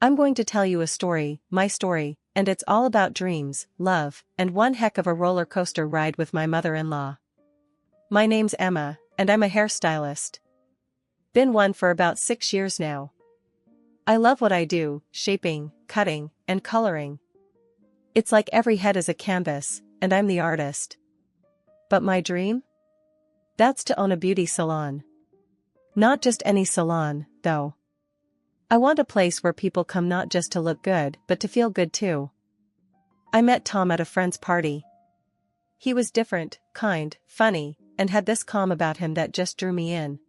I'm going to tell you a story, my story, and it's all about dreams, love, and one heck of a roller coaster ride with my mother-in-law. My name's Emma, and I'm a hairstylist. Been one for about 6 years now. I love what I do, shaping, cutting, and coloring. It's like every head is a canvas, and I'm the artist. But my dream? That's to own a beauty salon. Not just any salon, though. I want a place where people come not just to look good but to feel good too. I met Tom at a friend's party. He was different, kind, funny, and had this calm about him that just drew me in.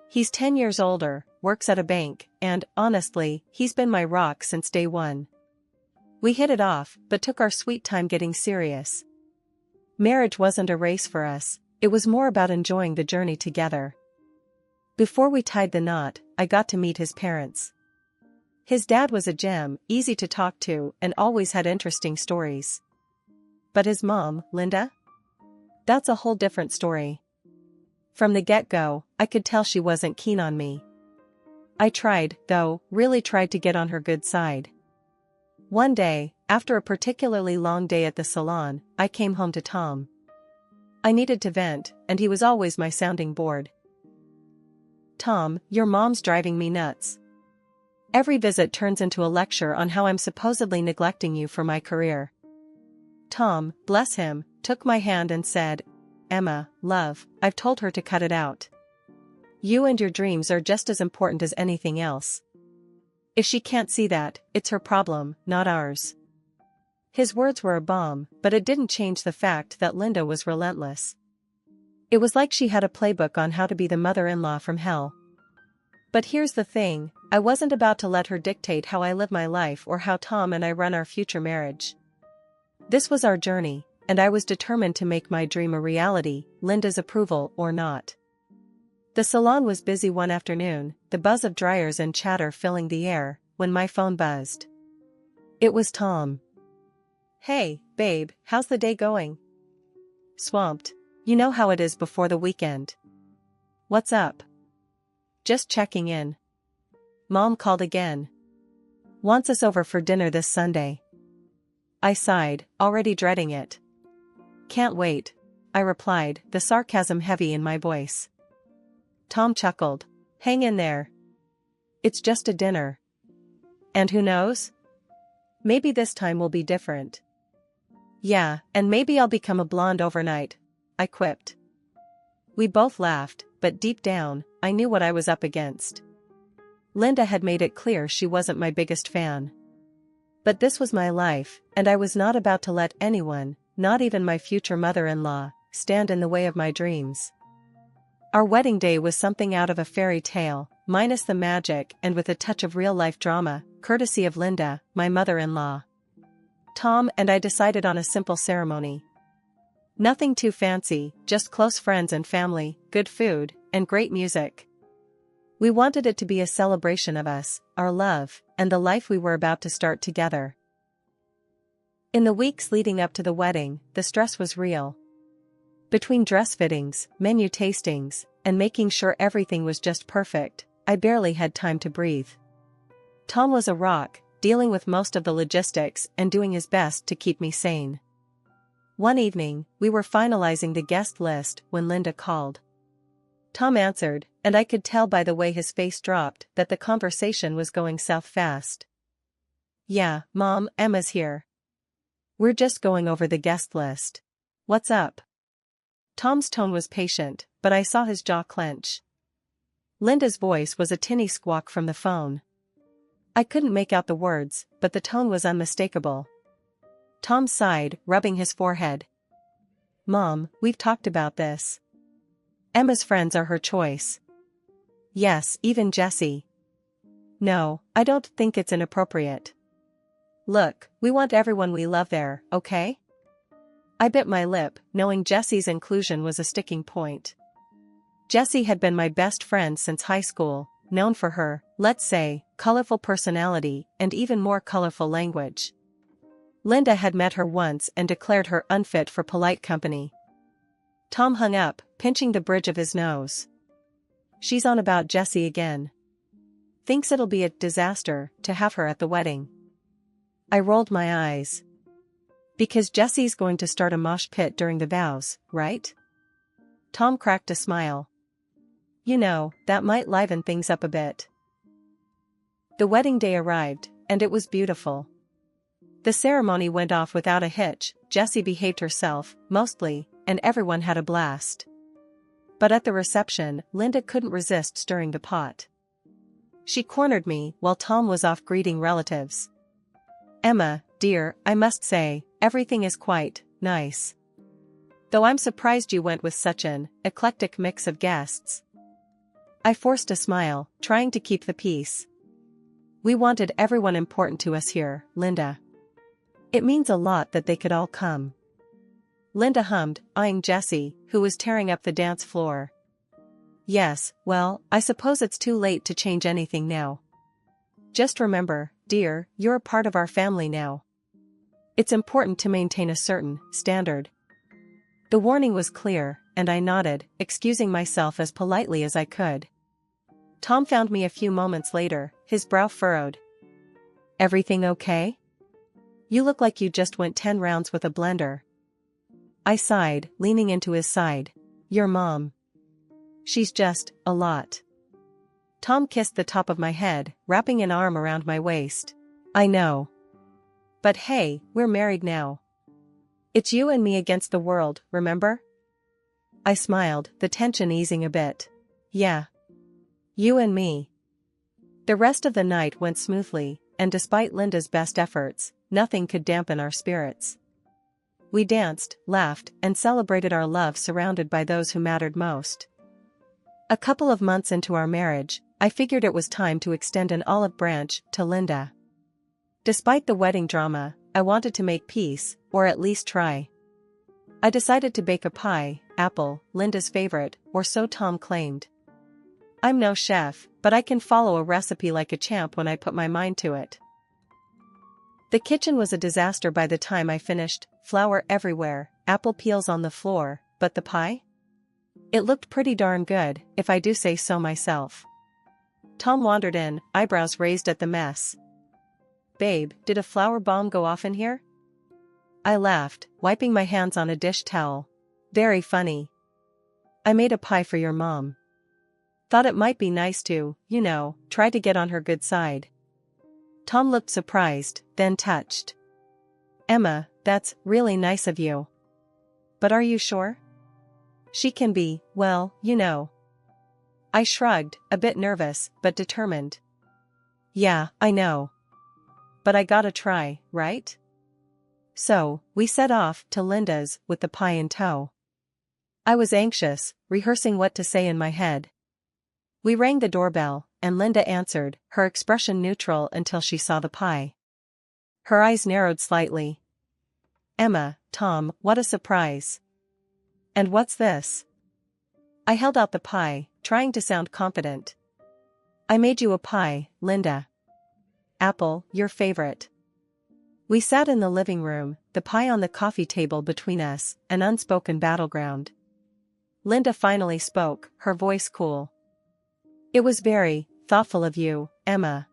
He's 10 years older, works at a bank, and, honestly, he's been my rock since day one. We hit it off, but took our sweet time getting serious. Marriage wasn't a race for us, it was more about enjoying the journey together. Before we tied the knot, I got to meet his parents. His dad was a gem, easy to talk to, and always had interesting stories. But his mom, Linda? That's a whole different story. From the get-go, I could tell she wasn't keen on me. I tried, though, really tried to get on her good side. One day, after a particularly long day at the salon, I came home to Tom. I needed to vent, and he was always my sounding board. Tom, your mom's driving me nuts. Every visit turns into a lecture on how I'm supposedly neglecting you for my career. Tom, bless him, took my hand and said, Emma, love, I've told her to cut it out. You and your dreams are just as important as anything else. If she can't see that, it's her problem, not ours. His words were a bomb, but it didn't change the fact that Linda was relentless. It was like she had a playbook on how to be the mother-in-law from hell. But here's the thing, I wasn't about to let her dictate how I live my life or how Tom and I run our future marriage. This was our journey, and I was determined to make my dream a reality, Linda's approval or not. The salon was busy one afternoon, the buzz of dryers and chatter filling the air, when my phone buzzed. It was Tom. Hey, babe, how's the day going? Swamped. You know how it is before the weekend. What's up? Just checking in. Mom called again. Wants us over for dinner this Sunday. I sighed, already dreading it. Can't wait, I replied, the sarcasm heavy in my voice. Tom chuckled. Hang in there. It's just a dinner. And who knows? Maybe this time will be different. Yeah, and maybe I'll become a blonde overnight, I quipped. We both laughed, but deep down, I knew what I was up against. Linda had made it clear she wasn't my biggest fan. But this was my life, and I was not about to let anyone, not even my future mother-in-law, stand in the way of my dreams. Our wedding day was something out of a fairy tale, minus the magic and with a touch of real-life drama, courtesy of Linda, my mother-in-law. Tom and I decided on a simple ceremony. Nothing too fancy, just close friends and family, good food, and great music. We wanted it to be a celebration of us, our love, and the life we were about to start together. In the weeks leading up to the wedding, the stress was real. Between dress fittings, menu tastings, and making sure everything was just perfect, I barely had time to breathe. Tom was a rock, dealing with most of the logistics and doing his best to keep me sane. One evening, we were finalizing the guest list when Linda called. Tom answered, and I could tell by the way his face dropped that the conversation was going south fast. Yeah, Mom, Emma's here. We're just going over the guest list. What's up? Tom's tone was patient, but I saw his jaw clench. Linda's voice was a tinny squawk from the phone. I couldn't make out the words, but the tone was unmistakable. Tom sighed, rubbing his forehead. Mom, we've talked about this. Emma's friends are her choice. Yes, even Jessie. No, I don't think it's inappropriate. Look, we want everyone we love there, okay? I bit my lip, knowing Jessie's inclusion was a sticking point. Jessie had been my best friend since high school, known for her, let's say, colorful personality and even more colorful language. Linda had met her once and declared her unfit for polite company. Tom hung up, pinching the bridge of his nose. She's on about Jessie again. thinks it'll be a disaster to have her at the wedding. I rolled my eyes. Because Jesse's going to start a mosh pit during the vows, right? Tom cracked a smile. You know, that might liven things up a bit. The wedding day arrived, and it was beautiful. The ceremony went off without a hitch. Jessie behaved herself, mostly, and everyone had a blast. But at the reception, Linda couldn't resist stirring the pot. She cornered me while Tom was off greeting relatives. Emma, dear, I must say, everything is quite nice. Though I'm surprised you went with such an eclectic mix of guests. I forced a smile, trying to keep the peace. We wanted everyone important to us here, Linda. It means a lot that they could all come. Linda hummed, eyeing Jessie, who was tearing up the dance floor. Yes, well, I suppose it's too late to change anything now. Just remember, dear, you're a part of our family now. It's important to maintain a certain standard. The warning was clear, and I nodded, excusing myself as politely as I could. Tom found me a few moments later, his brow furrowed. Everything okay? You look like you just went 10 rounds with a blender. I sighed, leaning into his side. Your mom. She's just a lot. Tom kissed the top of my head, wrapping an arm around my waist. I know. But hey, we're married now. It's you and me against the world, remember? I smiled, the tension easing a bit. Yeah. You and me. The rest of the night went smoothly, and despite Linda's best efforts, nothing could dampen our spirits. We danced, laughed, and celebrated our love surrounded by those who mattered most. A couple of months into our marriage, I figured it was time to extend an olive branch to Linda. Despite the wedding drama, I wanted to make peace, or at least try. I decided to bake a pie, apple, Linda's favorite, or so Tom claimed. I'm no chef, but I can follow a recipe like a champ when I put my mind to it. The kitchen was a disaster by the time I finished, flour everywhere, apple peels on the floor, but the pie? It looked pretty darn good, if I do say so myself. Tom wandered in, eyebrows raised at the mess. Babe, did a flour bomb go off in here? I laughed, wiping my hands on a dish towel. Very funny. I made a pie for your mom. Thought it might be nice to, try to get on her good side. Tom looked surprised, then touched. Emma, that's really nice of you. But are you sure? She can be, well, I shrugged, a bit nervous, but determined. Yeah, I know. But I gotta try, right? So, we set off to Linda's with the pie in tow. I was anxious, rehearsing what to say in my head. We rang the doorbell, and Linda answered, her expression neutral until she saw the pie. Her eyes narrowed slightly. Emma, Tom, what a surprise. And what's this? I held out the pie, trying to sound confident. I made you a pie, Linda. Apple, your favorite. We sat in the living room, the pie on the coffee table between us, an unspoken battleground. Linda finally spoke, her voice cool. It was very thoughtful of you, Emma.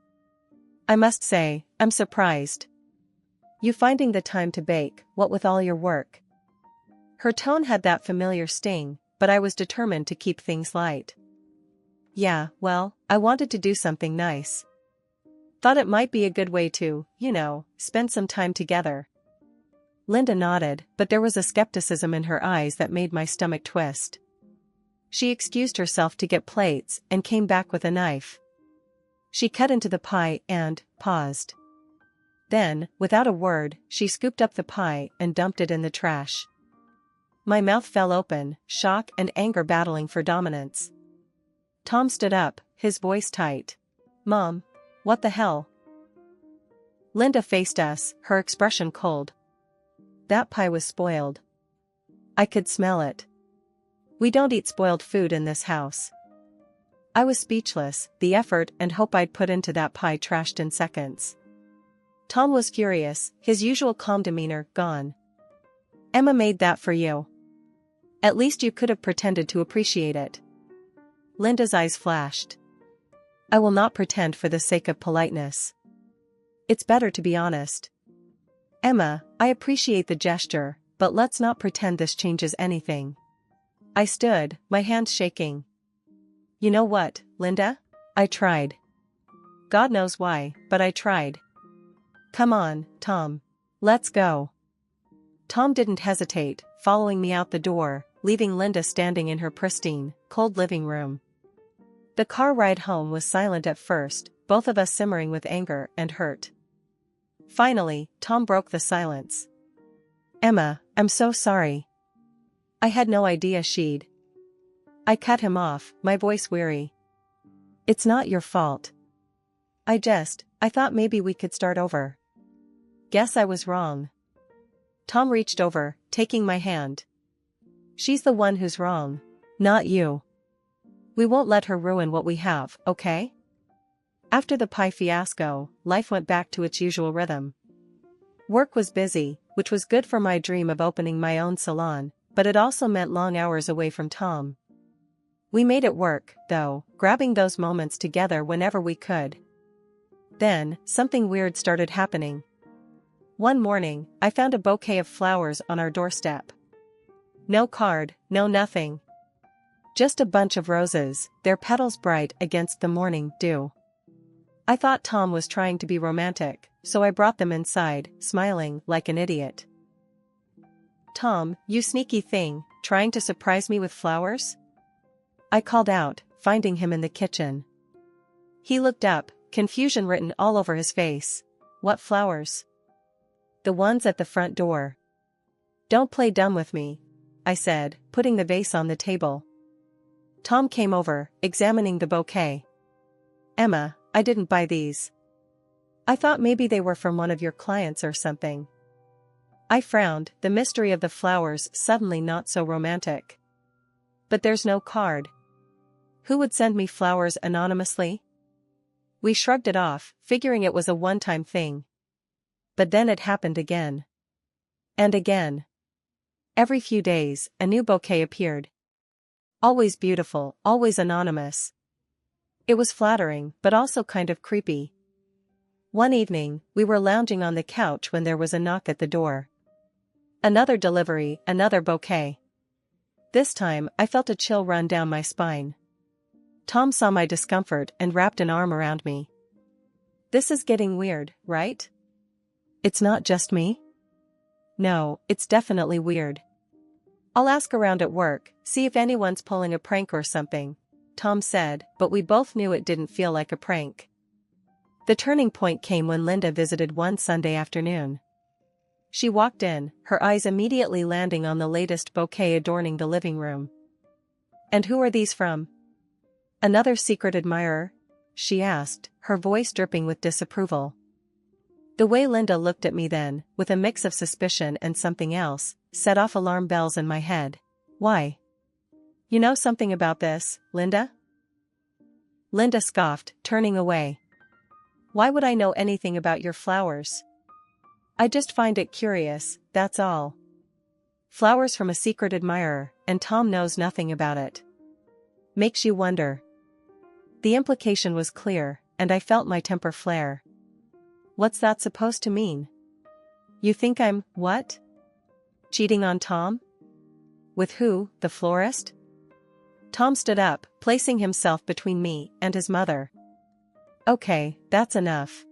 I must say, I'm surprised. You finding the time to bake, what with all your work. Her tone had that familiar sting, but I was determined to keep things light. Yeah, well, I wanted to do something nice. Thought it might be a good way to, spend some time together. Linda nodded, but there was a skepticism in her eyes that made my stomach twist. She excused herself to get plates and came back with a knife. She cut into the pie and paused. Then, without a word, she scooped up the pie and dumped it in the trash. My mouth fell open, shock and anger battling for dominance. Tom stood up, his voice tight. Mom, what the hell? Linda faced us, her expression cold. That pie was spoiled. I could smell it. We don't eat spoiled food in this house. I was speechless, the effort and hope I'd put into that pie trashed in seconds. Tom was furious, his usual calm demeanor gone. Emma made that for you. At least you could have pretended to appreciate it. Linda's eyes flashed. I will not pretend for the sake of politeness. It's better to be honest. Emma, I appreciate the gesture, but let's not pretend this changes anything. I stood, my hands shaking. You know what, Linda? I tried. God knows why, but I tried. Come on, Tom. Let's go. Tom didn't hesitate, following me out the door, leaving Linda standing in her pristine, cold living room. The car ride home was silent at first, both of us simmering with anger and hurt. Finally, Tom broke the silence. Emma, I'm so sorry. I had no idea she'd. I cut him off, my voice weary. It's not your fault. I thought maybe we could start over. Guess I was wrong. Tom reached over, taking my hand. She's the one who's wrong, not you. We won't let her ruin what we have, okay? After the pie fiasco, life went back to its usual rhythm. Work was busy, which was good for my dream of opening my own salon, but it also meant long hours away from Tom. We made it work, though, grabbing those moments together whenever we could. Then, something weird started happening. One morning, I found a bouquet of flowers on our doorstep. No card, no nothing. Just a bunch of roses, their petals bright against the morning dew. I thought Tom was trying to be romantic, so I brought them inside, smiling like an idiot. Tom, you sneaky thing, trying to surprise me with flowers? I called out, finding him in the kitchen. He looked up, confusion written all over his face. What flowers? The ones at the front door. Don't play dumb with me, I said, putting the vase on the table. Tom came over, examining the bouquet. Emma, I didn't buy these. I thought maybe they were from one of your clients or something. I frowned, the mystery of the flowers suddenly not so romantic. But there's no card. Who would send me flowers anonymously? We shrugged it off, figuring it was a one-time thing. But then it happened again. And again. Every few days, a new bouquet appeared. Always beautiful, always anonymous. It was flattering, but also kind of creepy. One evening, we were lounging on the couch when there was a knock at the door. Another delivery, another bouquet. This time, I felt a chill run down my spine. Tom saw my discomfort and wrapped an arm around me. This is getting weird, right? It's not just me? No, it's definitely weird. I'll ask around at work, see if anyone's pulling a prank or something, Tom said, but we both knew it didn't feel like a prank. The turning point came when Linda visited one Sunday afternoon. She walked in, her eyes immediately landing on the latest bouquet adorning the living room. And who are these from? Another secret admirer? She asked, her voice dripping with disapproval. The way Linda looked at me then, with a mix of suspicion and something else, set off alarm bells in my head. Why? You know something about this, Linda? Linda scoffed, turning away. Why would I know anything about your flowers? I just find it curious, that's all. Flowers from a secret admirer, and Tom knows nothing about it. Makes you wonder. The implication was clear, and I felt my temper flare. What's that supposed to mean? You think I'm, what? Cheating on Tom? With who, the florist? Tom stood up, placing himself between me and his mother. Okay, that's enough.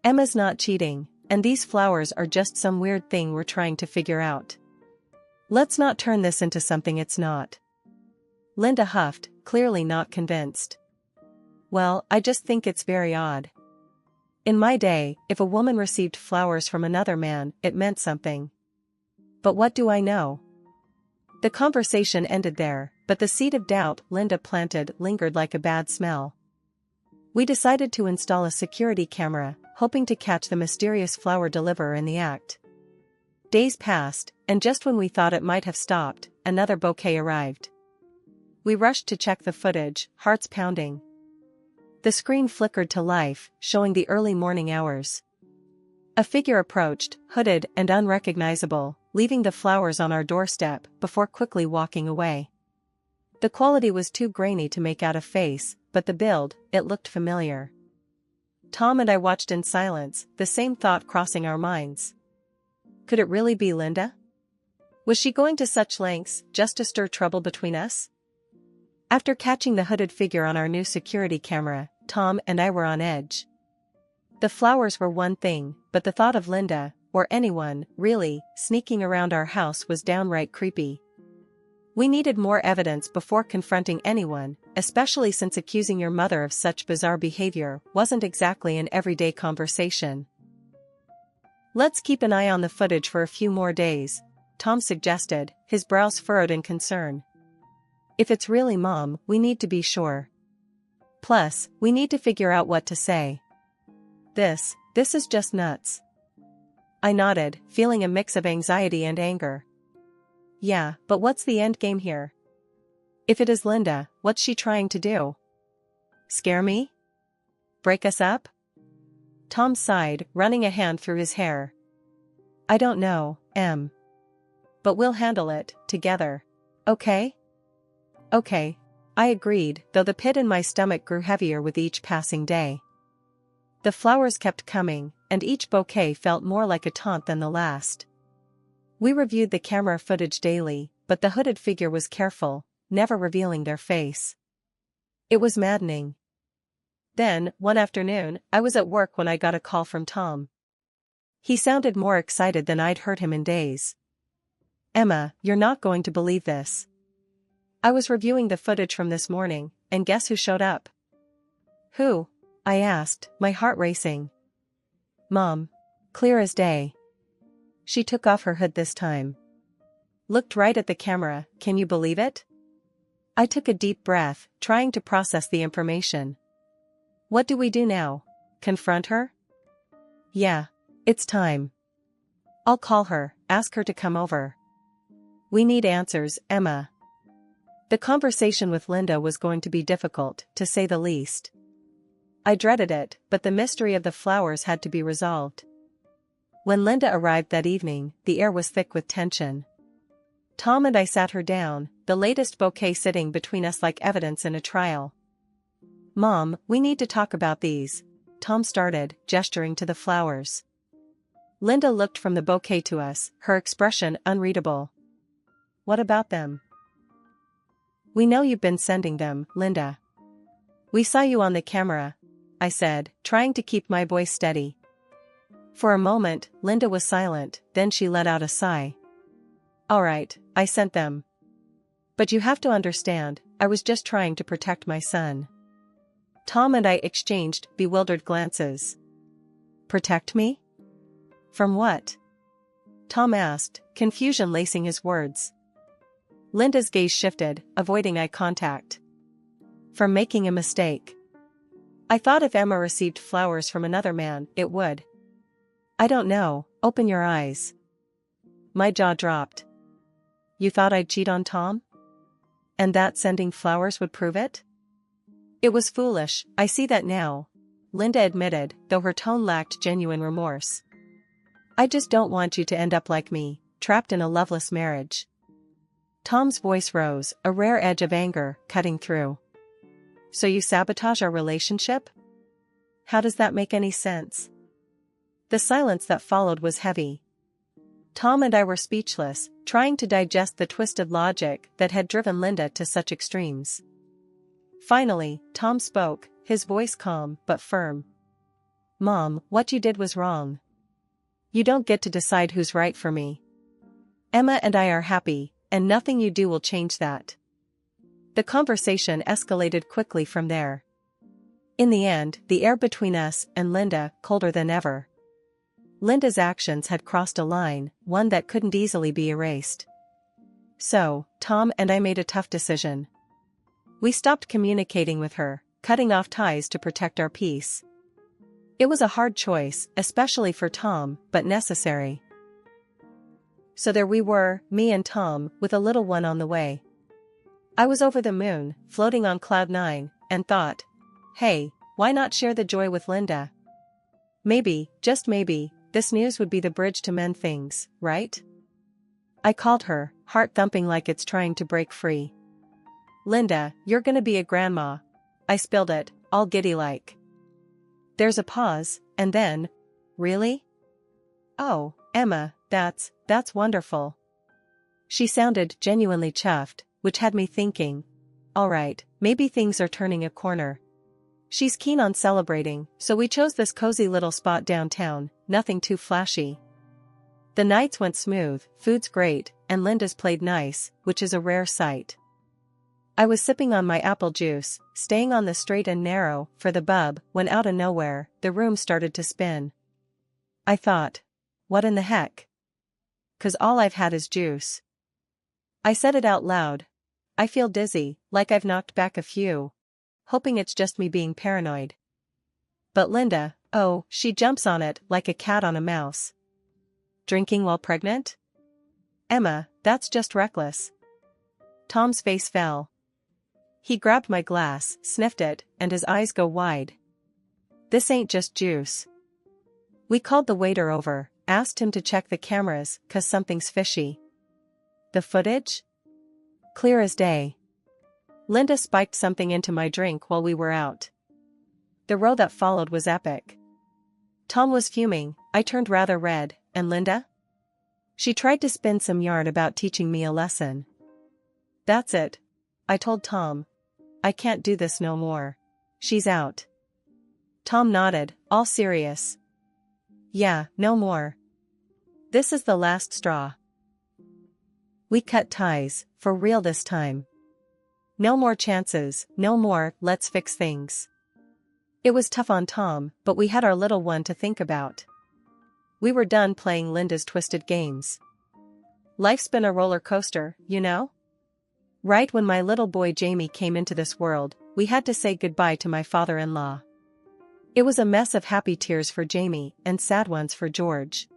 Emma's not cheating, and these flowers are just some weird thing we're trying to figure out. Let's not turn this into something it's not. Linda huffed, clearly not convinced. Well, I just think it's very odd. In my day, if a woman received flowers from another man, it meant something. But what do I know? The conversation ended there, but the seed of doubt Linda planted lingered like a bad smell. We decided to install a security camera, hoping to catch the mysterious flower deliverer in the act. Days passed, and just when we thought it might have stopped, another bouquet arrived. We rushed to check the footage, hearts pounding. The screen flickered to life, showing the early morning hours. A figure approached, hooded and unrecognizable, leaving the flowers on our doorstep before quickly walking away. The quality was too grainy to make out a face, but the build, it looked familiar. Tom and I watched in silence, the same thought crossing our minds. Could it really be Linda? Was she going to such lengths just to stir trouble between us? After catching the hooded figure on our new security camera, Tom and I were on edge. The flowers were one thing, but the thought of Linda, or anyone, really, sneaking around our house was downright creepy. We needed more evidence before confronting anyone, especially since accusing your mother of such bizarre behavior wasn't exactly an everyday conversation. Let's keep an eye on the footage for a few more days, Tom suggested, his brows furrowed in concern. If it's really Mom, we need to be sure. Plus, we need to figure out what to say. This is just nuts. I nodded, feeling a mix of anxiety and anger. Yeah, but what's the end game here? If it is Linda, what's she trying to do? Scare me? Break us up? Tom sighed, running a hand through his hair. I don't know, Em. But we'll handle it, together. Okay? Okay, I agreed, though the pit in my stomach grew heavier with each passing day. The flowers kept coming, and each bouquet felt more like a taunt than the last. We reviewed the camera footage daily, but the hooded figure was careful, never revealing their face. It was maddening. Then, one afternoon, I was at work when I got a call from Tom. He sounded more excited than I'd heard him in days. Emma, you're not going to believe this. I was reviewing the footage from this morning, and guess who showed up? Who? I asked, my heart racing. Mom. Clear as day. She took off her hood this time. Looked right at the camera, can you believe it? I took a deep breath, trying to process the information. What do we do now? Confront her? Yeah, it's time. I'll call her, ask her to come over. We need answers, Emma. The conversation with Linda was going to be difficult, to say the least. I dreaded it, but the mystery of the flowers had to be resolved. When Linda arrived that evening, the air was thick with tension. Tom and I sat her down, the latest bouquet sitting between us like evidence in a trial. Mom, we need to talk about these, Tom started, gesturing to the flowers. Linda looked from the bouquet to us, her expression unreadable. What about them? We know you've been sending them, Linda. We saw you on the camera, I said, trying to keep my voice steady. For a moment, Linda was silent, then she let out a sigh. All right, I sent them. But you have to understand, I was just trying to protect my son. Tom and I exchanged bewildered glances. Protect me? From what? Tom asked, confusion lacing his words. Linda's gaze shifted, avoiding eye contact. From making a mistake. I thought if Emma received flowers from another man, it would. I don't know, open your eyes. My jaw dropped. You thought I'd cheat on Tom? And that sending flowers would prove it? It was foolish, I see that now, Linda admitted, though her tone lacked genuine remorse. I just don't want you to end up like me, trapped in a loveless marriage. Tom's voice rose, a rare edge of anger cutting through. So you sabotage our relationship? How does that make any sense? The silence that followed was heavy. Tom and I were speechless, trying to digest the twisted logic that had driven Linda to such extremes. Finally, Tom spoke, his voice calm but firm. Mom, what you did was wrong. You don't get to decide who's right for me. Emma and I are happy, and nothing you do will change that. The conversation escalated quickly from there. In the end, the air between us and Linda colder than ever. Linda's actions had crossed a line, one that couldn't easily be erased. So, Tom and I made a tough decision. We stopped communicating with her, cutting off ties to protect our peace. It was a hard choice, especially for Tom, but necessary. So there we were, me and Tom, with a little one on the way. I was over the moon, floating on cloud 9, and thought, hey, why not share the joy with Linda? Maybe, just maybe, this news would be the bridge to mend things, right? I called her, heart thumping like it's trying to break free. Linda, you're gonna be a grandma. I spilled it, all giddy-like. There's a pause, and then, really? Oh, Emma, that's wonderful. She sounded genuinely chuffed, which had me thinking, alright, maybe things are turning a corner. She's keen on celebrating, so we chose this cozy little spot downtown, nothing too flashy. The nights went smooth, food's great, and Linda's played nice, which is a rare sight. I was sipping on my apple juice, staying on the straight and narrow for the bub, when out of nowhere, the room started to spin. I thought, what in the heck? 'Cause all I've had is juice. I said it out loud. I feel dizzy, like I've knocked back a few. Hoping it's just me being paranoid. But Linda, oh, she jumps on it like a cat on a mouse. Drinking while pregnant? Emma, that's just reckless. Tom's face fell. He grabbed my glass, sniffed it, and his eyes go wide. This ain't just juice. We called the waiter over, asked him to check the cameras, 'cause something's fishy. The footage? Clear as day. Linda spiked something into my drink while we were out. The row that followed was epic. Tom was fuming, I turned rather red, and Linda? She tried to spin some yarn about teaching me a lesson. That's it. I told Tom. I can't do this no more. She's out. Tom nodded, all serious. Yeah, no more. This is the last straw. We cut ties, for real this time. No more chances, no more, let's fix things. It was tough on Tom, but we had our little one to think about. We were done playing Linda's twisted games. Life's been a roller coaster, you know? Right when my little boy Jamie came into this world, we had to say goodbye to my father-in-law. It was a mess of happy tears for Jamie and sad ones for George.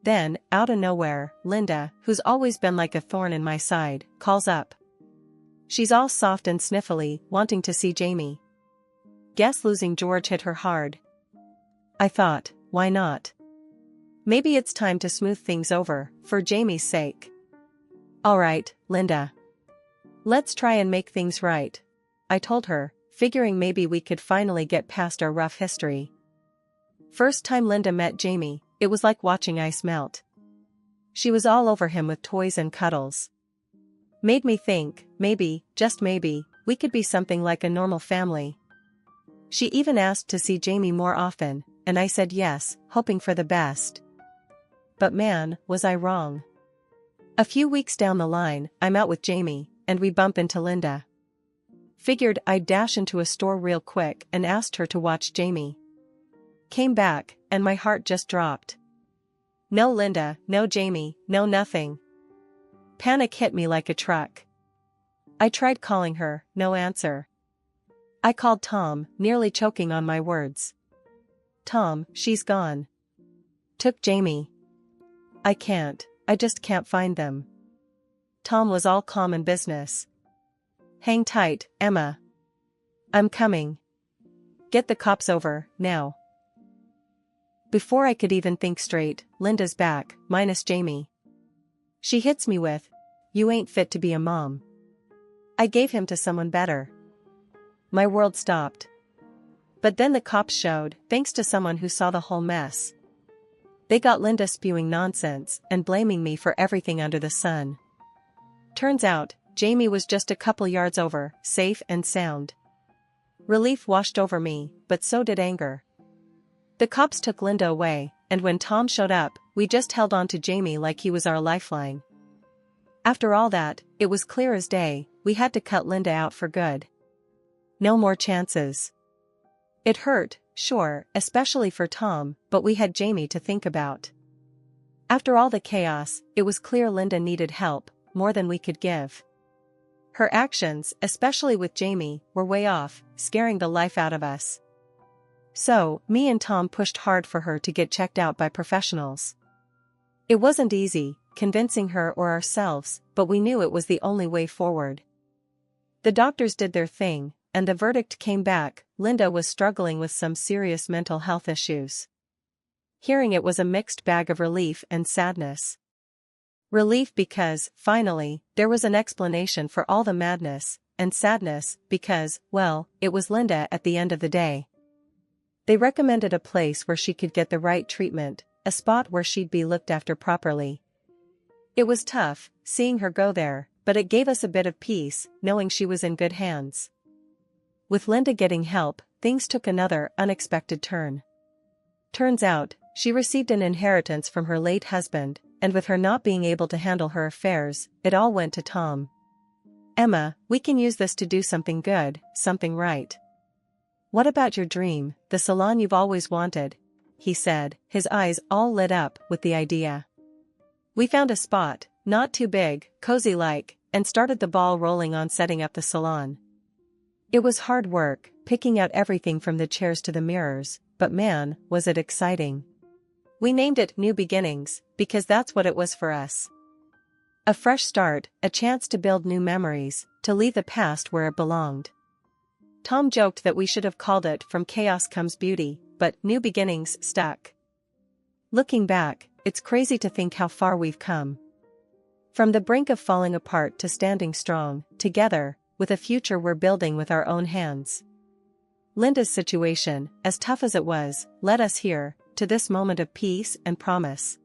Then, out of nowhere, Linda, who's always been like a thorn in my side, calls up. She's all soft and sniffly, wanting to see Jamie. Guess losing George hit her hard. I thought, why not? Maybe it's time to smooth things over, for Jamie's sake. Alright, Linda. Let's try and make things right, I told her, figuring maybe we could finally get past our rough history. First time Linda met Jamie, it was like watching ice melt. She was all over him with toys and cuddles. Made me think, maybe, just maybe, we could be something like a normal family. She even asked to see Jamie more often, and I said yes, hoping for the best. But man, was I wrong. A few weeks down the line, I'm out with Jamie, and we bump into Linda. Figured I'd dash into a store real quick and asked her to watch Jamie. Came back, and my heart just dropped. No Linda, no Jamie, no nothing. Panic hit me like a truck. I tried calling her, no answer. I called Tom, nearly choking on my words. Tom, she's gone. Took Jamie. I just can't find them. Tom was all calm and business. Hang tight, Emma. I'm coming. Get the cops over, now. Before I could even think straight, Linda's back, minus Jamie. She hits me with, you ain't fit to be a mom. I gave him to someone better. My world stopped. But then the cops showed, thanks to someone who saw the whole mess. They got Linda spewing nonsense and blaming me for everything under the sun. Turns out, Jamie was just a couple yards over, safe and sound. Relief washed over me, but so did anger. The cops took Linda away, and when Tom showed up, we just held on to Jamie like he was our lifeline. After all that, it was clear as day, we had to cut Linda out for good. No more chances. It hurt, sure, especially for Tom, but we had Jamie to think about. After all the chaos, it was clear Linda needed help, more than we could give. Her actions, especially with Jamie, were way off, scaring the life out of us. So, me and Tom pushed hard for her to get checked out by professionals. It wasn't easy, convincing her or ourselves, but we knew it was the only way forward. The doctors did their thing, and the verdict came back, Linda was struggling with some serious mental health issues. Hearing it was a mixed bag of relief and sadness. Relief because, finally, there was an explanation for all the madness, and sadness, because, well, it was Linda at the end of the day. They recommended a place where she could get the right treatment, a spot where she'd be looked after properly. It was tough, seeing her go there, but it gave us a bit of peace, knowing she was in good hands. With Linda getting help, things took another unexpected turn. Turns out, she received an inheritance from her late husband, and with her not being able to handle her affairs, it all went to Tom. "Emma, we can use this to do something good, something right. What about your dream, the salon you've always wanted?" he said, his eyes all lit up with the idea. We found a spot, not too big, cozy-like, and started the ball rolling on setting up the salon. It was hard work, picking out everything from the chairs to the mirrors, but man, was it exciting. We named it New Beginnings, because that's what it was for us. A fresh start, a chance to build new memories, to leave the past where it belonged. Tom joked that we should have called it From Chaos Comes Beauty, but New Beginnings stuck. Looking back, it's crazy to think how far we've come. From the brink of falling apart to standing strong, together, with a future we're building with our own hands. Linda's situation, as tough as it was, led us here, to this moment of peace and promise.